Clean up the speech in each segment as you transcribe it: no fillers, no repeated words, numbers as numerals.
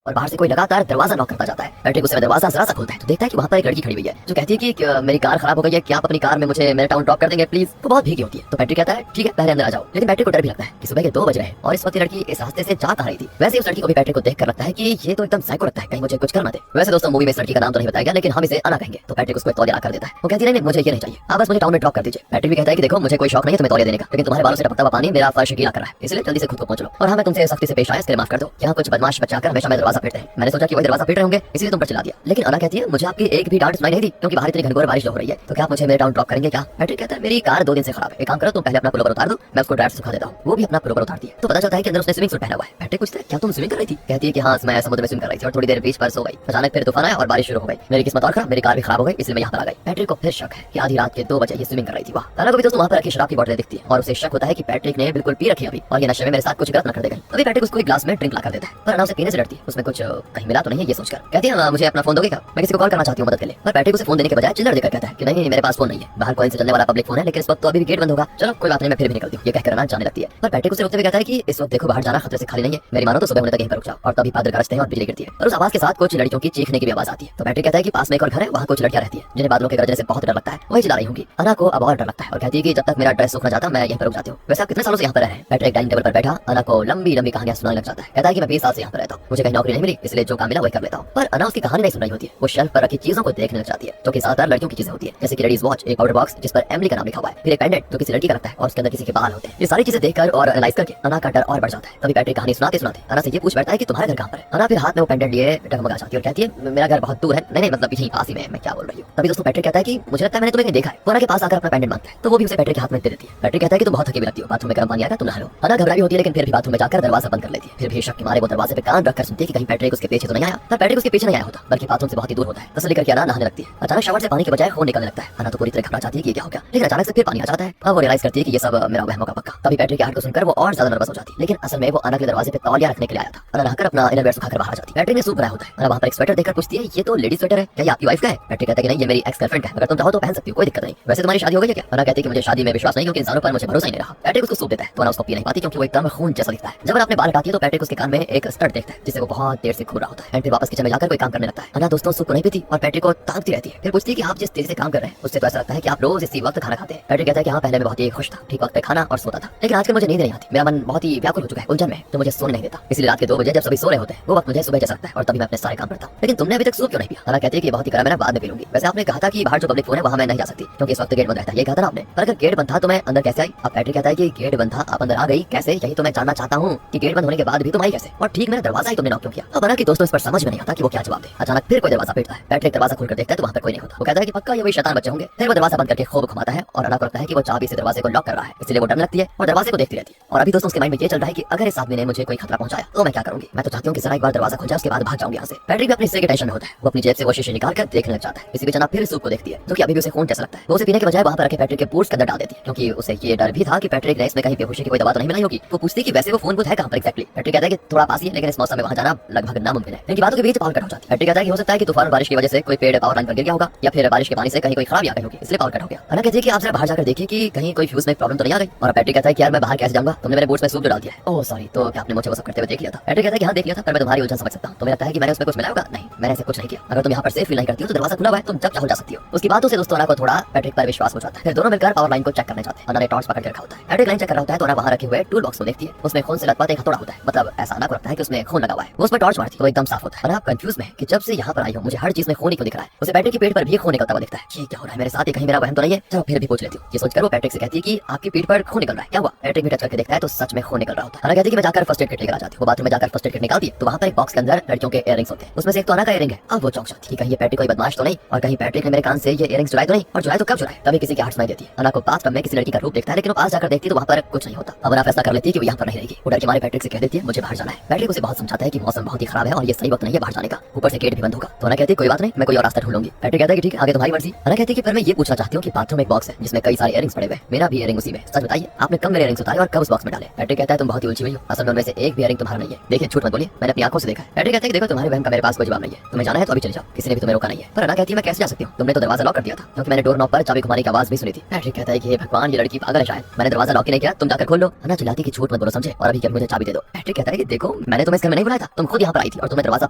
और बाहर से कोई लगातार दरवाजा नॉक करता जाता है। पैट्रिक उस समय दरवाजा जरा सा खोलता है तो देखता है कि वहाँ पर एक लड़की खड़ी हुई है जो कहती है कि मेरी कार खराब हो गई है, क्या आप अपनी कार में मुझे मेरे टाउन ड्रॉप कर देंगे प्लीज। वो बहुत भीगी होती है तो पैट्रिक कहता है ठीक है पहले अंदर आ जाओ। लेकिन पैट्रिक को डर भी लगता है कि सुबह के 2 बज रहे हैं और इस वक्त ये लड़की इस रास्ते से जा कहाँ रही थी। वैसे उस लड़की को भी पैट्रिक को देखकर लगता है कि ये तो एकदम साइको लगता है, कहीं मुझे कुछ करना दे। वैसे दोस्तों मूवी में इस लड़की का नाम तो नहीं बताया गया लेकिन हम इसे अना कहेंगे। तो पैट्रिक उसको एक तौलिया ला कर देता है। वो कहती है नहीं मुझे ये नहीं चाहिए, आप बस मुझे टाउन में ड्रॉप कर दीजिए। पैट्रिक भी कहता है कि देखो मुझे कोई शौक नहीं है तुम्हें तौलिया देने का, लेकिन तुम्हारे बालों से टपकता हुआ पानी मेरा फर्श गीला कर रहा है, इसलिए जल्दी से खुद को पहुंच लो। और हाँ मैं तुमसे सख्ती से पेश आया इसके लिए माफ कर दो। यहाँ कुछ बदमाश बच्चा आकर हमेशा मैं दरवाजा पीटते हैं, मैंने सोचा कि वही दरवाजा पीट रहे होंगे इसलिए तुम पर चला दिया। लेकिन अना कहती है मुझे आपकी एक भी डांट सुनाई नहीं दी क्योंकि बाहर इतनी घनघोर बारिश हो रही है, तो क्या आप मुझे मेरे टाउन ड्रॉप करेंगे क्या। पैट्रिक कहता है मेरी कार 2 दिन से खराब है, एक काम करो तुम पहले अपना पुलोवर उतार दो, मैं उसको ड्राइव से सुखा देता हूँ। वो भी अपना पुलोवर उतारती है तो पता चलता है कि अंदर उसने स्विमिंग सूट पहना हुआ है। पैट्रिक पूछता है क्या तुम स्विमिंग कर रही थी। कहती है कि हाँ मैं समुद्र में स्विम कर रही थी और थोड़ी देर बीच पर सो गई, अचानक फिर तूफान आया और बारिश शुरू हो गई, मेरी किस्मत और खराब, मेरी कार भी खराब हो गई इसलिए मैं यहाँ पर आ गई। पैट्रिक को फिर शक है कि आधी रात के 2 बजे ये स्विमिंग कर रही थी। वाह। अना को भी दोस्तों वहाँ पर रखी शराब की बोतलें दिखती है और उसे शक होता है कि पैट्रिक ने बिल्कुल पी रखी अभी और ये नशे में मेरे साथ कुछ गलत न कर देगा। तभी पैट्रिक उसको एक ग्लास में ड्रिंक ला कर देता है पर अना उसे पीने से डरती है, उसमें कुछ कहीं मिला तो नहीं है ये सोचकर। कहती है मुझे अपना फोन दोगे क्या, मैं किसी को कॉल करना चाहती हूँ मदद के लिए। पर पैट्रिक उसे फोन देने के बजाय चिल्लर देकर कहता है कि नहीं मेरे पास फोन नहीं है, बाहर कॉइन से चलने वाला पब्लिक फोन है लेकिन इस वक्त तो अभी भी गेट बंद होगा, चलो कोई बात नहीं मैं फिर भी निकलती हूँ। ये कहकर अना जाने लगती है पर पैट्रिक उसे रोकते हुए कहता है कि इस वक्त देखो बाहर जाना खतरे से खाली नहीं है, मेरी मानो तो सुबह होने तक यहीं पर रुक जाओ। और तभी पादर गरजते हैं और बिजली गिरती है और उस आवाज के साथ कुछ लड़कियों की चीखने की भी आवाज आती है। तो पैट्रिक कहता है कि पास में एक और घर है, वहाँ कुछ लड़कियां रहती है जिन्हें बादलों के गरजने से बहुत डर लगता है, वही चिल्ला रही होंगी। अना को अब और डर लगता है और कहती है कि जब तक मेरा ड्रेस सूख ना जाता मैं यहीं पर रुक जाती हूँ। वैसे आप कितने सालों से यहाँ पर रहे। पैट्रिक डाइनिंग टेबल पर बैठा अना को लंबी लंबी कहानियां सुनाने लग जाता है। कहता है कि मैं 20 साल से यहाँ पर रहता हूँ, मुझे कहीं नौकरी नहीं मिली इसलिए जो काम मिला वही कर लेता हूँ। पर अना उसकी कहानी नहीं सुन रही होती है, वो शेल्फ पर रखी चीजों को देखने लग जाती है जो कि ज्यादातर लड़कियों की चीजें होती है, जैसे कि लेडीज वॉच, एक पाउडर बॉक्स जिस पर एमिली का नाम लिखा हुआ है, फिर एक पेंडेंट जो किसी लड़की का लगता है और उसके अंदर किसी के बाल होते हैं। ये सारी चीजें देखकर और एनालाइज करके अना का डर और बढ़ जाता है। तभी पैट्रिक कहानी सुनाते सुनाते अना से ये पूछ बैठता है कि तुम्हारा घर कहाँ पर है। अना फिर हाथ में वो पेंडेंट लिए डगमगा जाती है और कहती है मेरा घर बहुत दूर है। नहीं मतलब यहीं पास ही में, मैं क्या बोल रही हूँ। तभी दोस्तों पैट्रिक कहता है कि मुझे लगता है मैंने तुम्हें कहीं देखा है। वो अना के पास आकर अपना पेंडेंट मांगता है तो वो भी उसे पैट्रिक के हाथ में दे देती है। पैट्रिक कहता है कि तुम बहुत थकी लगती हो, बाथरूम में गर्म पानी आएगा तुम नहा लो। अना घबराई होती है लेकिन फिर भी बाथरूम में जाकर दरवाजा बंद कर लेती है। फिर भी शक के मारे वो दरवाजे पे कान रखकर सुनती है कि कहीं पैट्रिक उसके पीछे तो नहीं आया। पर पैट्रिक उसके पीछे नहीं आया होता बल्कि बाथरूम से बहुत ही दूर होता है। तसल्ली करके अना नहाने लगती है। अचानक शावर से पानी के बजाय खून निकलने लगता है। अना तो पूरी तरह घबरा जाती है कि क्या हो गया, लेकिन अचानक से फिर पानी आ जाता है। अब वो रियलाइज करती है कि ये सब मेरा वहम का पक्का। तभी पैट्रिक की आहट को सुनकर वो और ज्यादा नर्वस हो जाती है, लेकिन असल में वो अना के दरवाजे पे तौलिया रखने के लिए आया था। अना नहाकर अपना इनर वेयर सुखाकर बाहर जाती है। पैट्रिक ने सूप बनाया होता है। अना वहाँ पर एक स्वेटर देखकर पूछती है ये तो लेडी स्वेटर है, क्या ये आपकी वाइफ का है। पैट्रिक कहता है कि नहीं ये मेरी एक्स गर्लफ्रेंड है, अगर तुम चाहो तो पहन सकती हो, कोई दिक्कत नहीं। वैसे तुम्हारी शादी हो गई है क्या। अना कहती है कि मुझे शादी में विश्वास नहीं क्योंकि इंसानों पर मुझे भरोसा ही नहीं रहा। पैट्रिक उसको सूप देता है तो अना उसको पी नहीं पाती क्योंकि वो एकदम खून जैसा दिखता है। जब अना अपने बाल हटाती है तो पैट्रिक उसके कान में एक स्टड देखता है जिससे वो बहुत देर से घूर रहा होता है। फिर वापस किचन में जाकर कोई काम करने लगता है। अना दोस्तों सूप को नहीं पीती और पैट्रिक को ताकती रहती है। फिर पूछती है कि आप जिस तेजी से काम कर रहे हैं उससे तो ऐसा लगता है कि आप रोज इसी वक्त खाना खाते हैं। पैट्रिक कहता है कि हाँ पहले मैं बहुत ही खुश था, ठीक वक्त पे खाना और सोता था, लेकिन आजकल मुझे नींद नहीं आती, मेरा मन बहुत ही व्याकुल हो चुका है, उलझन में तो मुझे सोने नहीं देता, इसलिए रात के 2 बजे जब सभी सो रहे होते हैं वो वक्त मुझे सुबह जैसा लगता है और तभी मैं अपने सारे काम करता हूँ। लेकिन तुमने अभी तक सूप क्यों नहीं पिया। अना कहती है कि बहुत ही गर्म है मैं बाद में पी लूंगी। वैसे आपने कहा था कि बाहर जो पब्लिक फोन है वहाँ मैं नहीं जा सकती क्योंकि इस वक्त गेट बंद रहता है, ये कहा था ना आपने। पर अगर गेट बंद था तो मैं अंदर कैसे आई। अब पैट्रिक कहता है कि गेट बंद था आप अंदर आ गई कैसे, यही तो मैं जानना चाहता हूँ कि गेट बंद होने के बाद भी तुम आई कैसे और ठीक मेरा दरवाजा ही तुमने नॉक क्यों किया। अब अना की दोस्तों इस पर समझ में नहीं आता कि वो क्या जवाब दे। अचानक फिर कोई दरवाजा पीटता है। पैट्रिक दरवाजा खोलकर देखता है तो वहाँ पर कोई नहीं होता। वो कहता है कि पक्का ये वही शैतान बच्चे होंगे। फिर वो दरवाजा बंद करके खूब घुमाता है और अना को लगता है कि वो चाबी से दरवाजे को लॉक कर रहा है, इसलिए वो डरने लगती है और दरवाजे को देखती रहती है। और अभी दोस्तों उसके माइंड में ये चल रहा है कि अगर इस आदमी ने मुझे कोई खतरा पहुंचाया तो मैं क्या करूंगी। मैं तो चाहती हूँ कि जरा एक बार दरवाजा खुल जाए उसके बाद भाग जाऊंगी यहाँ से। पैट्रिक भी अपने हिस्से के टेंशन में होता है। वो अपनी जेब से वो शीशे निकाल कर देखने लग जाता है। इसी बीच अना फिर सूप को देखती है जो कि अभी भी उसे खून जैसा लगता है। वो उसे पीने के बजाय वहाँ पर रखे पैट्रिक के बूट्स के अंदर डाल देती है क्योंकि उसे ये डर भी था कि पैट्रिक ने इसमें कहीं बेहोशी की कोई दवा तो नहीं मिलाई होगी। वो पूछती है कि वैसे वो फोन बूथ है कहाँ पर एक्जैक्टली। पैट्रिक कहता है कि थोड़ा पास ही है लेकिन इस मौसम में वहाँ जाना लगभग नामुमकिन है। इनकी बातों के बीच पावर कट हो जाती है। पैट्रिक कहता है कि हो सकता है कि तूफान और बारिश की वजह से कोई पेड़ पावर लाइन पर गिर गया होगा या फिर बारिश के पानी से कहीं कोई खराबी आ गई होगी इसलिए पावर कट हो गया। अना कहती है कि आप जरा बाहर जाकर देखिए कि कहीं कोई फ्यूज में प्रॉब्लम तो नहीं आ गई। और पैट्रिक कहता है कि यार मैं बाहर कैसे जाऊंगा, तुमने मेरे बूट्स में सूप जो डाल दिया है। ओह सॉरी, तो क्या आपने मुझे वो सब करते हुए देख लिया था। पैट्रिक कहता है कि हाँ देख लिया था पर मैं तुम्हारी उलझन समझ सकता हूँ। तुम्हें लगता है कि मैंने उसमें कुछ मिलाया होगा, नहीं मैंने ऐसे कुछ नहीं किया। अगर तुम यहाँ पर सेफ फील नहीं करती हो तो दरवाजा खुला हुआ है, तुम जब चाहो जा सकती हो। उसकी बातों से दोस्तों अना को थोड़ा पैट्रिक पर विश्वास हो जाता है। फिर दोनों मिलकर पावर लाइन को चेक करने जाते हैं। अना ने टॉर्च पकड़ के रखा होता है। पैट्रिक लाइन चेक कर रहा होता है तो अना वहाँ रखे हुए टूल बॉक्स को देखती है। उसमें खून से लथपथ एक हथौड़ा होता है, मतलब ऐसा अना को लगता है कि उसमें खून लगा हुआ है। वो उस पर टॉर्च मारती है तो एकदम साफ होता है। अना कंफ्यूज में कि जब से यहाँ पर आई हूँ मुझे हर चीज में खून ही क्यों दिख रहा है। उसे पैट्रिक के पेट पर भी खून निकलता हुआ दिखता है। ये क्या हो रहा है मेरे साथ, कहीं मेरा वहम तो नहीं है। चलो फिर भी पूछ लेती हूँ। ये सोचकर वो पैट्रिक से कहती है कि आपकी पीठ पर खून निकल रहा है, क्या हुआ। पैट्रिक भी टच करके देखता है तो सच में खून निकल रहा होता है। अना कहती है कि मैं जाकर फर्स्ट एड किट लेकर आ जाती हूँ। वो बाथरूम में जाकर फर्स्ट एड किट निकालती है तो वहाँ पर एक बॉक्स के अंदर लड़कियों के इयररिंग्स होते हैं। उसमें से एक तो अना का इयररिंग है। अब वो चौंक जाती है, कहीं ये पैट्रिक कोई बदमाश तो नहीं और कहीं पैट्रिक ने मेरे कान से ये इयररिंग्स चुराए तो नहीं, और चुराए तो कब चुराए। तभी किसी की आहट सुनाई देती है। अना को बाथटब में किसी लड़की का रूप देखता है लेकिन वो पास जाकर देखती है तो वहाँ पर कुछ नहीं होता। अब अना फैसला कर लेती है कि वो यहाँ पर नहीं रहेगी। वो डर के मारे पैट्रिक से कह देती है मुझे बाहर जाना है। पैट्रिक उसे बहुत समझाता है कि मौसम बहुत ही खराब है और ये सही वक्त नहीं है बाहर जाने का, ऊपर से गेट भी बंद होगा। तो अना कहती है कोई बात नहीं, मैं कोई और रास्ता ढूंढूंगी। पैट्रिक कहता है कि ठीक है आगे तुम्हारी मर्जी। अना कहती है कि पर मैं ये पूछना चाहती हूँ कि बाथरूम में एक बॉक्स है जिसमें कई सारे इयररिंग्स पड़े हुए, मेरा भी इयररिंग उसी में, सच बताइए आपने कब मेरे इयररिंग्स उतारे और कब उस बॉक्स में डाले। पैट्रिक कहता है तुम बहुत ही उलझी हुई हो, असल में उनमें से एक भी इयररिंग तुम्हारा नहीं है। देखिए झूठ मत बोलिए, मैंने अपनी आंखों से देखा है। पैट्रिक कहता है कि देखो तुम्हारे वहम का मेरे पास कोई जवाब नहीं है, तुम्हें जाना है तो अभी चले जाओ, किसी ने भी तुम्हें रोका नहीं है। पर अना कहती है मैं कैसे जा सकती हूँ, तुमने तो दरवाजा लॉक कर दिया था क्योंकि मैंने डोर नॉब पर चाबी घुमाने की आवाज भी सुनी थी। पैट्रिक कहता है कि भगवान ये लड़की पागल है शायद, मैंने दरवाजा लॉक ही नहीं किया, तुम जाकर खोल लो। अना चिल्लाती कि झूठ मत बोलो समझे और अभी मुझे चाबी दे दो। पैट्रिक कहता है कि देखो मैंने तुम्हें इस घर में नहीं बुलाया था, तुम खुद यहाँ पर आई थी और तुमने दरवाजा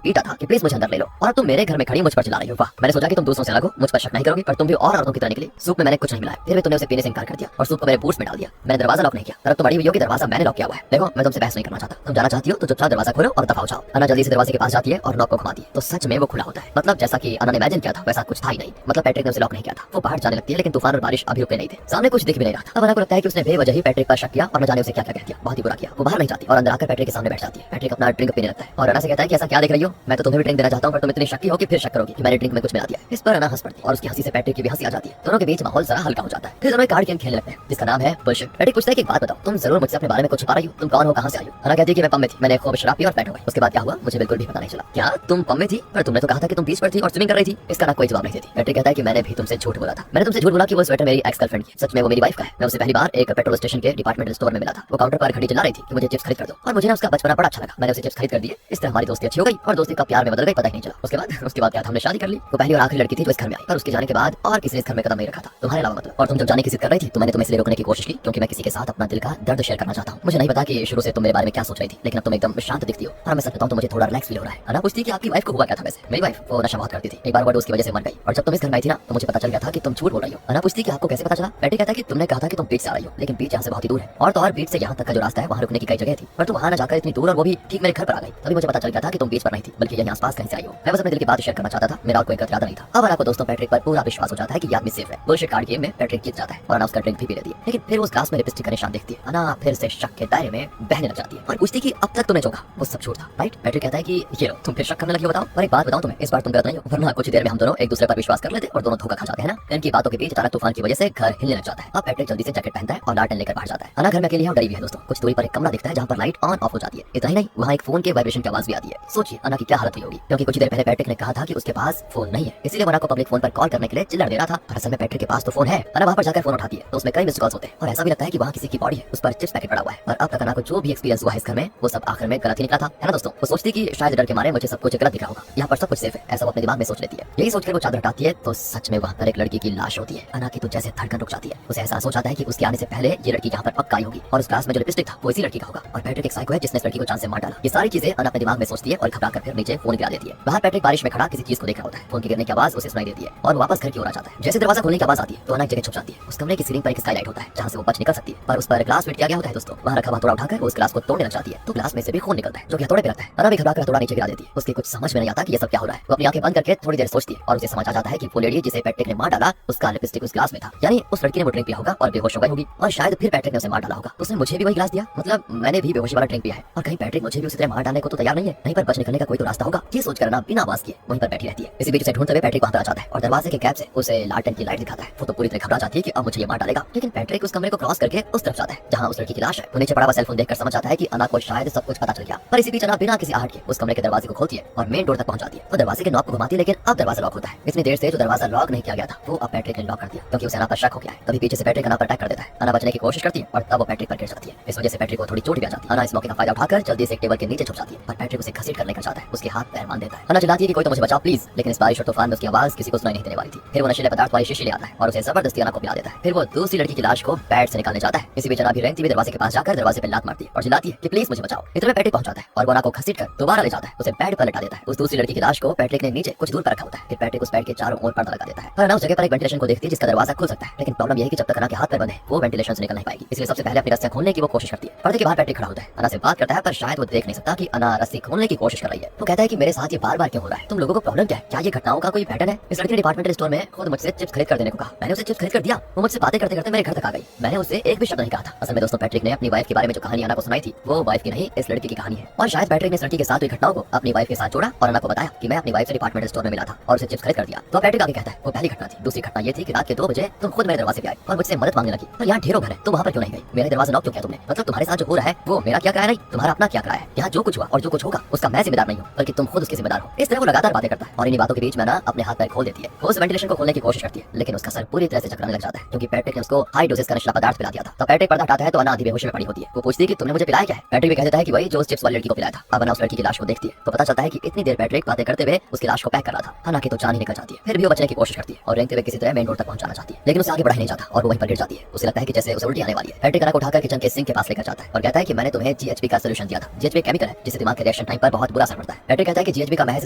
पीटा था कि प्लीज मुझे अंदर ले लो, और अब तुम मेरे घर में खड़ी मुझ पर चिल्ला रही हो। वाह, मैंने सोचा कि तुम दूसरों से अलग हो, मुझ पर शक नहीं करोगी, पर तुम भी और औरतों की तरह निकली। सूप में मैंने कुछ नहीं मिलाया, फिर भी तुमने उसे पीने से इनकार कर दिया और सूप को मेरे बूट्स में डाल दिया। मैंने दरवाजा लॉक नहीं किया, पर तुम बड़ी हुई हो कि दरवाजा मैंने लॉक किया हुआ है। देखो, मैं तुमसे बहस नहीं करना चाहता, तुम जाना चाहती हो तो चुपचाप दरवाजा खोलो और दफा हो जाओ। अना जल्दी से दरवाजे के पास जाती है और नॉक को घुमाती है तो सच में वो खुला होता है। मतलब जैसा कि अना ने इमेजिन किया था वैसा कुछ था ही नहीं। मतलब पैट्रिक ने उसे लॉक नहीं किया था। वो बाहर जाने लगती है लेकिन तूफान और बारिश अभी रुके नहीं थे। सामने कुछ दिख भी नहीं रहा था। अब अना को लगता है कि उसने बेवजह ही पैट्रिक पर शक किया और न जाने उसे क्या क्या कह दिया। बहुत ही बुरा किया। वो बाहर नहीं जाती और अंदर आकर पैट्रिक के सामने बैठ जाती है। पैट्रिक अपना ड्रिंक पीने लगता है और अना से कहता है कि ऐसा क्या देख रही हो, मैं तो तुम्हें भी ड्रिंक देना चाहता हूं, पर तुम इतनी शक्की हो कि फिर शक करोगी कि मैंने ड्रिंक में कुछ मिला दिया। इस पर अना हंस पड़ती है और उसकी हंसी से पैट्रिक की भी हंसी आ जाती है। दोनों के बीच माहौल जरा हल्का हो जाता है। फिर दोनों एक कार्ड गेम खेलने लगते हैं जिसका नाम है बुलशिट। पैट्रिक पूछता है कि एक बात बताओ, तुम जरूर मुझसे अपने बारे में कुछ छुपा रही हो, तुम कौन हो, कहां से आई हो। अना कहती है कि मैं पब में थी, मैंने खूब शराब पी और बैठ हो गई। उसके बाद क्या हुआ मुझे बिल्कुल भी पता नहीं चला। क्या तुम पब में थी? पर तुमने तो कहा था कि तुम बीच पर थी और स्विमिंग कर रही थी। इसका ना कोई जवाब नहीं देती। पैट्रिक कहता है कि मैंने भी तुमसे झूठ बोला था। मैंने तुमसे झूठ बोला कि वो स्वेटर मेरी एक्स गर्लफ्रेंड की। सच में वो मेरी वाइफ का है। मैं उसे पहली बार एक पेट्रोल स्टेशन के डिपार्टमेंटल स्टोर में मिला था। वो काउंटर पर खड़ी चिल्ला रही थी कि मुझे चिप्स खरीद कर दो, और मुझे ना उसका बचपना बड़ा अच्छा लगा। मैंने उसे चिप्स खरीद कर दिए। इस तरह हमारी दोस्ती अच्छी हो गई और दोस्ती का प्यार में बदल गई, पता ही नहीं चला। उसके बाद क्या था, हमने शादी कर ली। वो पहली और आखिरी लड़की थी जो इस घर में आई, पर उसके जाने के बाद और किसी ने इस घर में कदम नहीं रखा था, तुम्हारे अलावा मतलब। और तुम जब जाने की जिद कर रही थी तो मैंने तुम्हें इसलिए रोकने की कोशिश की क्योंकि मैं किसी के साथ अपना दिल का दर्द शेयर करना चाहता हूँ। मुझे नहीं पता कि शुरू से तुम मेरे बारे में क्या सोच रही थी, लेकिन अब तुम एकदम शांत दिखती हो और मैं सच बताऊं तो मुझे थोड़ा रिलैक्स फील हो रहा है। अना पूछती कि आपकी वाइफ को हुआ क्या था वैसे। मेरी वाइफ वो नशा बहुत करती थी, एक बार ओवरडोज की वजह से मर गई, और जब तुम इस घर में आई थी ना तो मुझे पता चल गया था कि तुम झूठ बोल रही हो। अना पूछती कि आपको कैसे पता चला। पैट्रिक कहता है कि तुमने कहा था कि तुम बीच से आ रही हो, लेकिन बीच यहाँ से बहुत ही दूर है, और तो और बीच से यहाँ तक का जो रास्ता है वहाँ रुकने की कई जगह थी, पर तुम वहाँ न जाकर इतनी दूर और वो भी ठीक मेरे घर पर आ गई। तभी मुझे पता चल गया था कि तुम बीच पर नहीं थी बल्कि यहीं आसपास कहीं से आई हो। मैं बस अपने दिल की बात शेयर करना चाहता था, मेरा और कोई गलत इरादा नहीं था। अब अना को दोस्तों पैट्रिक पर पूरा विश्वास हो जाता है कि ये आदमी सेफ है। बुलशिट कार्ड गेम में पैट्रिक जीत जाता है और अना उसका ड्रिंक भी पी लेती है, लेकिन फिर उस ग्लास में लिपस्टिक का निशान देखती है। अना फिर से शक के दायरे में बहने लग जाती है और पूछती कि अब तक तुमने जो कहा वो सब झूठ था, राइट। पैट्रिक कहता है कि ये लो तुम फिर शक करने लगी हो, बताओ। पर एक बात बताऊं तुम्हें, इस बार तुम गलत नहीं हो, वरना कुछ देर में हम दोनों एक दूसरे पर विश्वास कर लेते और दोनों धोखा खा जाते हैं ना। इनकी बातों के बीच अचानक तूफान की वजह से घर हिलने लग जाता है। अब पैट्रिक जल्दी से जैकेट पहनता है और लालटेन लेकर बाहर जाता है। अना घर में अकेली है और डरी हुई है दोस्तों। कुछ दूरी पर एक कमरा दिखता है जहाँ पर लाइट ऑन ऑफ हो जाती है। इतना ही नहीं, वहाँ एक फोन के वाइब्रेशन की आवाज भी आती है। सोचिए अना की क्या हालत हुई होगी, क्योंकि कुछ देर पहले पैट्रिक ने कहा था कि उसके पास फोन नहीं है, इसीलिए अना को पब्लिक फोन पर कॉल करने के लिए चिल्ला दे रहा था। असल में पैट्रिक के पास तो फोन है। अना वहाँ पर जाकर फोन उठाती है तो उसमें कई मिस्ड कॉल्स होते हैं और ऐसा भी लगता है कि वहाँ किसी की बॉडी है, उस पर चिप्स पैकेट पड़ा हुआ है। और अब तक अना को जो भी एक्सपीरियंस हुआ है इस घर में वो सब आखिर में गलत ही निकला था, है ना दोस्तों। वो सोचती कि शायद डर के मारे मुझे सब कुछ गलत दिख रहा होगा, यहाँ पर सब कुछ सेफ है, ऐसा वो अपने दिमाग में सोच लेती है। यही सोचकर वो चादर हटाती है तो सच में वहाँ पर एक लड़की की लाश होती है। अना की तो जैसे धड़कन रुक जाती है। उसे एहसास हो जाता है कि उसके आने से पहले ये लड़की यहाँ पर पक्का आई होगी और उस ग्लास में जो लिपस्टिक था वो इसी लड़की का होगा, और पैट्रिक एक साइको है जिसने इस लड़की को जान से मार डाला। ये सारी चीजें अना अपने दिमाग में सोचती है और घबरा कर फिर नीचे फोन गिरा देती है। बाहर पैट्रिक बारिश में खड़ा किसी चीज को देख रहा होता है। फोन के गिरने की आवाज उसे सुनाई देती है और वापस घर की ओर आ जाता है। जैसे दरवाजा खोलने की आवाज आती है तो अना एक जगह छुप जाती है। उस कमरे की सीलिंग पर एक स्काईलाइट होता है जहाँ से वो बच निकल सकती है, पर उस पर ग्लास फिट किया गया होता है दोस्तों। वहाँ रखा हुआ हथौड़ा उठाकर वो उस ग्लास को तोड़ने लग जाती है तो ग्लास में से भी खून निकलता है जो कि हथौड़े पे लगता है। अना भी घबरा कर हथौड़ा नीचे गिरा देती है। उसके कुछ समझ में नहीं आता कि ये सब क्या हो रहा है। वो अपनी आंखें बंद करके थोड़ी देर सोचती है और उसे समझ आ जाता है कि वो लेडी जिसे पैट्रिक ने मार डाला उसका लिपस्टिक उस ग्लास में था, यानी उस लड़की ने वो ड्रिंक पिया होगा और बेहोश हो गई होगी और शायद फिर पैट्रिक ने उसे मार डाला होगा। तो उसने मुझे भी वही ग्लास दिया, मतलब मैंने भी बेहोशी वाला ड्रिंक पिया है और कहीं पैट्रिक मुझे भी उसी तरह मार डालने को तो तैयार नहीं है, नहीं पर बच निकलने का कोई तो रास्ता होगा। ये सोचकर अना बिना आवाज किए वहीं पर बैठी रहती है। इसी बीच उसे ढूंढते हुए पैट्रिक वहां पर आ जाता है और दरवाजे के कैप से उसे लालटेन की लाइट दिखाता है। वो तो पूरी तरह घबरा जाती है कि अब मुझे ये मार डालेगा, लेकिन पैट्रिक उस कमरे को क्रॉस करके उस तरफ जाता है जहाँ उस लड़की की लाश है। वो नीचे पड़ा हुआ सेलफोन देखकर समझ आता है कि अना को शायद सब कुछ पता चल गया। पर इसी बीच अना बिना किसी आहट के उस कमरे के दरवाजे को खोलती है और मेन डोर तक पहुंच जाती है। तो दरवाजे के नॉब को घुमाती है लेकिन अब दरवाजा लॉक होता है। इतनी देर से जो दरवाजा लॉक नहीं किया गया था वो अब पैट्रिक ने लॉक कर दिया क्योंकि उसे अना पर शक हो गया है। तभी पीछे से पैट्रिक अना पर अटैक कर देता है। अना बचने की कोशिश करती है और तब वो पैट्रिक पर गिर जाती है। इस वजह से पैट्रिक को थोड़ी चोट भी आ जाती है। अना इस मौके का फायदा उठाकर जल्दी से एक टेबल के नीचे छुप जाती है, पर पैट्रिक उसे घसीट कर लेकर जाता है। उसके हाथ पैर बांध देता है। अना चिल्लाती है कि कोई तो मुझे बचाओ प्लीज, लेकिन इस बारिश और तूफान में उसकी आवाज किसी को सुनाई नहीं देने वाली थी। फिर वो नशीले पदार्थ वाली शीशी ले आता है और उसे जबरदस्ती अना को पिला देता है। फिर वो दूसरी लड़की की लाश को बेड से निकालने जाता है। इसी बीच अना भी रेंगती हुई दरवाजे के पास जाकर दरवाजे पर लात मारती है और चिल्लाती है कि प्लीज मुझे बचाओ। इतने में पैट्रिक पहुंच जाता है और वो अना को घसीट कर दोबारा ले जाता है, उसे बेड पर लेटा देता है। उस दूसरी लड़की की लाश को पैट्रिक ने नीचे कुछ दूर पर रखा होता है। फिर पैट्रिक उस बेड के चारों ओर पर्दा लगा देता है। पर अना उस जगह पर एक वेंटिलेशन को देखती है जिसका दरवाजा खुल सकता है, लेकिन प्रॉब्लम यह है कि जब तक अना के हाथ पैर बंद है वो वेंटिलेशन से निकल नहीं पाएगी। इसलिए सबसे पहले अपनी रस्सियां खोलने की वो कोशिश करती है। पर्दे के बाहर पैट्रिक खड़ा होता है, अना से बात करता है पर शायद वो देख नहीं सकता कि अना रस्सी खोलने की कोशिश कर रही है। वो कहता है कि मेरे साथ ये बार बार क्यों हो रहा है, तुम लोगों को प्रॉब्लम क्या है, क्या ये घटनाओं का कोई पैटर्न है। इस लड़की ने डिपार्टमेंटल स्टोर में खुद मुझसे चिप्स खरीद कर देने को कहा। मैंने उसे चिप्स खरीद कर दिया। वो मुझसे बातें करते करते मेरे घर तक आ गई। मैंने उसे एक भी शब्द नहीं कहा था। असल में दोस्तों पैट्रिक ने अपनी वाइफ के बारे में जो कहानी अना को सुनाई थी वो वाइफ की नहीं इस लड़की की कहानी है। और शायद पैट्रिक ने इस लड़की के साथ हुई घटनाओं को अपनी वाइफ के साथ जोड़ा और अना को बताया कि मैं अपनी वाइफ से डिपार्टमेंटल स्टोर में मिला था और उसे चिप्स खरीद कर दिया। तो पैट्रिक आगे कहता है वो पहली घटना थी। दूसरी घटना ये थी कि रात के 2 बजे तुम खुद मेरे दरवाजे पे आए और मुझसे मदद मांगने लगी। पर यहाँ ढेरों घर है, तुम वहाँ पर क्यों नहीं गई? मेरे दरवाजा नॉक क्यों किया तुमने? मतलब तुम्हारे साथ जो हो रहा है वो मेरा क्या किराया नहीं, तुम्हारा अपना क्या किराया है। यहाँ जो कुछ हुआ और जो कुछ होगा उसका मैं जिम्मेदार नहीं हूँ, बल्कि तुम खुद उसके जिम्मेदार हो। इस तरह वो लगातार बातें करता है और इन्हीं बातों के बीच में ना अपने हाथ पैर खोल देती है। वो उस वेंटिलेशन को खोलने की कोशिश करती है लेकिन उसका सर पूरी तरह से चकराने लग जाता है क्योंकि पैट्रिक ने उसको हाई डोजेस का नशीला पदार्थ पिला दिया था। तब पैट्रिक पर्दा हटाता है तो अना आधी बेहोशी में पड़ी होती है। वो पूछती है कि तुमने मुझे पिलाया क्या है? पैट्रिक भी कह देता है कि वही जो उस चिप्स वाली लड़की को पिलाया था। अब अना उस लड़की की लाश को देखती है तो पता चलता है कि इतनी देर पैट्रिक बातें करते हुए उसकी लाश को पैक कर रहा था। अना की तो जान ही निकल जाती है। फिर भी वो बचने की कोशिश करती है और रेंगते हुए किसी तरह मेन रोड तक पहुंचाना चाहती है, लेकिन उसे आगे बढ़ा नहीं जाता और वो वहीं पर गिर जाती है। उसे लगता है कि जैसे उसे उल्टी आने वाली है। पैट्रिक अना को उठाकर किचन के सिंक के पास लेकर जाता है और कहता है कि मैंने तुम्हें जीएचपी का सॉल्यूशन दिया था। जीएचपी केमिकल है जिससे दिमाग के रिएक्शन टाइम पर बहुत बुरा असर पड़ता है। पैट्रिक कहता है कि जीएचबी का महज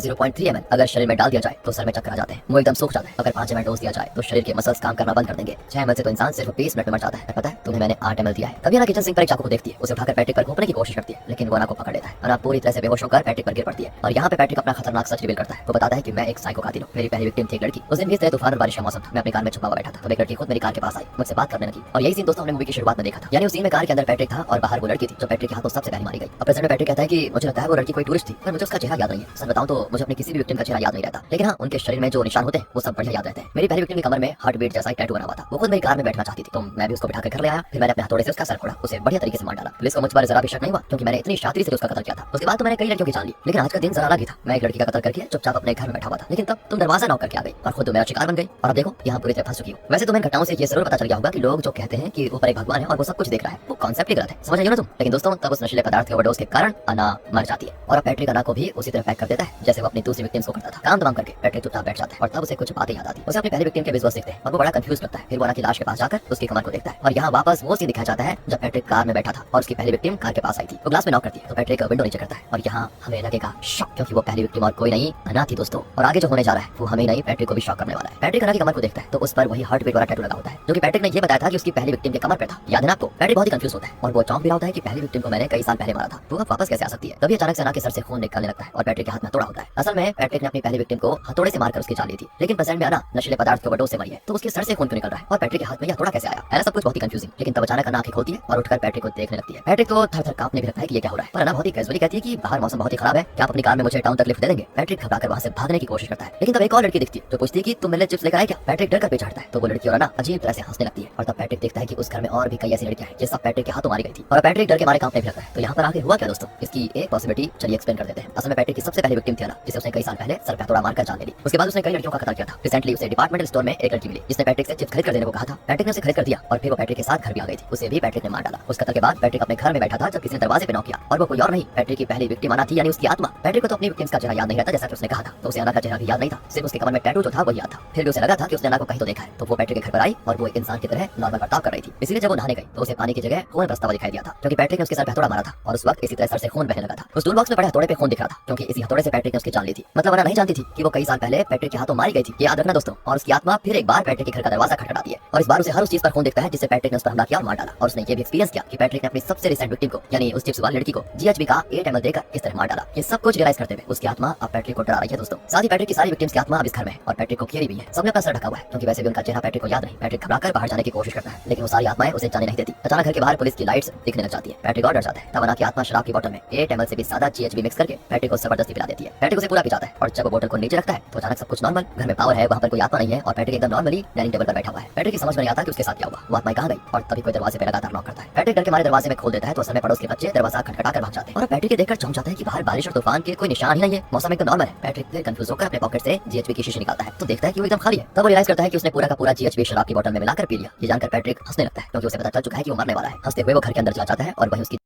0.3 ml अगर शरीर में डाल दिया जाए तो सर में चक्कर आ जाते हैं, मुंह एकदम सूख जाता है। अगर 5 ml डोज दिया जाए तो शरीर के मसल्स काम करना बंद कर देंगे। 6 ml से तो इंसान सिर्फ 20 मिनट में मर जाता है। पता है तुम्हें मैंने 8 ml दिया है। तभी अना किचन सिंक पर एक चाकू को देखती है, उसे उठाकर पैट्रिक पर घोंपने की कोशिश करती है, लेकिन वो अना को पकड़ लेता है। अना पूरी तरह से बेहोश होकर पैट्रिक पर गिर पड़ती है और यहाँ पे पैट्रिक अपना खतरनाक सच रिवील करता है। वो बताता है कि मैं एक साइको कातिल हूँ। मेरी पहली विक्टिम थी एक लड़की। उस दिन भी इस तरह तूफान और बारिश का मौसम था। मैं अपनी कार में छुपा हुआ बैठा था, तो एक लड़की खुद मेरी कार के पास आई, मुझसे बात करने लगी। और यही सीन दोस्तों हमने मूवी की शुरुआत में देखा था। यानी उस सीन में कार के अंदर पैट्रिक था और बाहर वो लड़की थी जो पैट्रिक के हाथों सबसे पहले मारी गई। अब प्रेजेंट में पैट्रिक कहता है कि मुझे लगता है वो लड़की कोई टूरिस्ट थी, पर मुझे उसका चेहरा याद नहीं है। सच बताऊं तो मुझे अपनी किसी भी विक्टिम का चेहरा याद नहीं रहता, लेकिन हाँ उनके शरीर में जो निशान होते हैं वो सब बढ़िया याद रहते हैं। मेरी पहली विक्टिम की कमर में हार्ट बीट जैसा एक टैटू बना हुआ था। वो खुद मेरी कार में बैठना चाहती थी, तो मैं भी उसको बिठाकर घर ले आया। फिर मैंने अपने हथौड़े से उसका सर फोड़ा, उसे बढ़िया तरीके से मार डाला। पुलिस को मुझ पर जरा भी शक नहीं हुआ, क्योंकि मैंने इतनी शातिरी से उसका कत्ल किया था। उसके बाद तो मैंने कई लड़कियों की जान ली, लेकिन आज का दिन जरा अलग ही था। मैं एक लड़की का कत्ल करके चुपचाप अपने घर में बैठा हुआ था, लेकिन तब तुम दरवाजा नॉक करके आ गई और खुद मेरा शिकार बन गई। और अब देखो यहाँ पूरी तरह फंस चुकी हूँ। वैसे तुम्हें घटनाओं से ये जरूर पता चल गया होगा कि लोग जो कहते हैं कि ऊपर एक भगवान है और वो सब कुछ देख रहा है, वो कॉन्सेप्ट ही गलत है। समझ रही हो ना तुम? लेकिन दोस्तों तब उस नशीले पदार्थ के ओवरडोज के कारण अना मर जाती है और अब पैट्रिक अना को भी उसी तरह पैक कर देता है जैसे वो अपनी दूसरी विक्टिम्स को करता था। काम तमाम करके पैट्रिक चुपचाप बैठ जाता है और तब उसे कुछ बातें याद आती है। उसे अपनी पहली विक्टिम के विजुअल्स दिखते हैं और वो बड़ा कंफ्यूज लगता है। फिर वो अना की लाश के पास जाकर उसकी कमर को देखता है और यहाँ वापस वो सीन दिखाया जाता है जब पैट्रिक कार में बैठा था और उसकी पहली विक्टिम कार के पास आई थी। वो ग्लास में नॉक करती है तो पैट्रिक विंडो नीचे करता है और यहाँ हमें लगेगा शॉक, क्योंकि वो पहली विक्टिम और कोई नहीं अना थी दोस्तों। और आगे जो होने जा रहा है वो हमें नहीं पैट्रिक को भी शॉक करने वाला है। पैट्रिक अना की कमर को देखता है तो उस पर वही हार्ट बीट वाला टैटू लगा होता है जो कि पैट्रिक ने ये बताया था कि उसकी पहली विक्टिम के कमर पे था। याद है ना आपको? पैट्रिक बहुत ही कंफ्यूज होता है और वो चौंक भी रहा होता है कि पहली विक्टिम को मैंने कई साल पहले मारा था, वो अब वापस कैसे आ सकती है। तभी अचानक से अना के सर से खून निकलने लगता है और पैट्रिक के हाथ में हथौड़ा होता है। असल में पैट्रिक ने अपनी पहली विक्टिम को हथौड़े से मारकर उसकी जान ली थी, लेकिन प्रेजेंट में अना नशीले पदार्थ के ओवरडोज से मरी है, तो उसके सर से खून क्यों निकल रहा है और पैट्रिक के हाथ में यह हथौड़ा कैसे आया? ऐसा सब कुछ बहुत ही कंफ्यूजिंग। लेकिन तब अचानक अना आंखें खोलती है और उठकर पैट्रिक को देखने लगती है। पैट्रिक को थर थर कांपने भी लगता है कि ये क्या हो रहा है, पर अना बहुत ही कैजुअली कहती है कि बाहर मौसम बहुत ही खराब है, क्या आप अपनी कार में मुझे टाउन तक लिफ्ट दे देंगे? पैट्रिक घबराकर वहां से भागने की कोशिश करता है, लेकिन तब एक और लड़की दिखती है जो पूछती है कि तुम मेरे लिए चिप्स लेकर आए क्या? पैट्रिक डर कर पीछे हटता है तो वो लड़की और अना अजीब तरह से हंसने लगती है और तब पैट्रिक देखता है कि उस घर में और भी कई ऐसी लड़कियां हैं जो सब पैट्रिक के हाथों मारी गई थी और पैट्रिक डर के मारे कांपने भी लगता है। तो यहाँ पर आगे हुआ क्या दोस्तों, इसकी एक पॉसिबिलिटी चलिए एक्सप्लेन कर देते हैं। असल में पैट्रिक की सबसे पहली विक्टिम थी अना, जिसे उसने कई साल पहले सर पे हथौड़ा मारकर जान ली। उसके बाद उसने कई लड़कियों का कत्ल किया था। रिसेंटली उसे डिपार्टमेंटल स्टोर में एक लड़की मिली जिसने पैट्रिक से चिप्स खरीद कर देने को कहा था। पैट्रिक ने उसे खरीद कर दिया और फिर वो पैट्रिक के साथ घर भी आ गई थी। उसे भी पैट्रिक ने मार डाला। उस कत्ल के बाद पैट्रिक अपने घर में बैठा था जब किसी ने दरवाजे पे नॉक किया और वो कोई और नहीं पैट्रिक की पहली विक्टिम अना थी, यानी उसकी आत्मा। पैट्रिक को तो अपनी विक्टिम्स का चेहरा याद नहीं रहता जैसा कि उसने कहा था, तो उसे अना का चेहरा भी याद नहीं था, सिर्फ उसके कमर में टैटू जो था वो याद था। फिर भी उसे लगा था कि उसने अना को कहीं तो देखा है, तो वो पैट्रिक के घर पर आई और वो एक इंसान की तरह नॉर्मल बर्ताव कर रही थी। इसलिए जब वो नहाने गई तो उसे पानी की जगह खून बरसता हुआ दिखाई दिया था, क्योंकि पैट्रिक ने उसके सर पे हथौड़ा मारा था और उस वक्त इसी तरह सर से खून बहने लगा था। उस टूल बॉक्स में पड़े हथौड़े पे खून दिख रहा था, क्योंकि इसी हथौड़े से पैट्रिक ने उसकी जान ली थी। मतलब अना नहीं जानती थी कि वो कई साल पहले पैट्रिक के हाथों मारी गई थी, ये याद रखना दोस्तों। और उसकी आत्मा फिर एक बार पैट्रिक के घर का दरवाजा खटखटाती है और इस बार उसे हर उस चीज पर खून दिखता है जिससे पैट्रिक ने उस पर हमला किया और मार डाला। और उसने ये भी एक्सपीरियंस किया कि पैट्रिक ने अपनी सबसे रिसेंट विक्टिम को, यानी उस चिप्स वाली लड़की को जीएचबी का 8 ml देकर इस तरह मार डाला। ये सब कुछ रियलाइज करते हुए उसकी आत्मा अब पैट्रिक को डरा रही है दोस्तों। साथ ही पैट्रिक की सारी विक्टिम्स की आत्मा अब इस घर में है और पैट्रिक को घेरी हुई है। सबने अपना सर ढका हुआ है, क्योंकि वैसे भी उनका चेहरा पैट्रिक को याद नहीं। पैट्रिक घबराकर बाहर जाने की कोशिश करता है, लेकिन वो सारी आत्माएं उसे जाने नहीं देती। अचानक घर के बाहर पुलिस की लाइट्स दिखने लग जाती है। पैट्रिक और डर जाता है। तब अना की आत्मा शराब की बोतल में 8 ml से भी ज्यादा जीएचबी मिक्स करके पैट्रिक को जबरदस्ती पिला देती है। पैट्रिक उसे पूरा पी जाता है और जब वो बोतल को नीचे रखता है तो अचानक सब कुछ नॉर्मल। घर में पावर है, वहाँ पर कोई आत्मा नहीं है और पैट्रिक एकदम नॉर्मली डाइनिंग टेबल पर बैठा हुआ है। पैट्रिक की समझ में नहीं आता कि उसके साथ क्या हुआ, वो आत्मा कहाँ गई। और तभी कोई दरवाजे पे लगातार नॉक करता है। पैट्रिक डर के मारे दरवाजे में खोल देता है तो असल में पड़ोस के बच्चे दरवाजा खटखटाकर भाग जाते हैं और पैट्रिक के देखकर चौंक जाता है कि बाहर बारिश और तूफान के कोई निशान ही नहीं है, मौसम एकदम नॉर्मल है। पैट्रिक फिर कंफ्यूज होकर अपने पॉकेट से जीएचबी की शीशी निकालता है तो देखता है कि वो एकदम खाली है। तब वो रियलाइज करता है कि उसने पूरा का पूरा जीएचबी शराब की बोतल में मिलाकर पी लिया। ये जानकर पैट्रिक हंसने लगता है, क्योंकि उसे पता चल चुका है कि वो मरने वाला है। हंसते हुए वो घर के अंदर चला जाता है और वहीं उसकी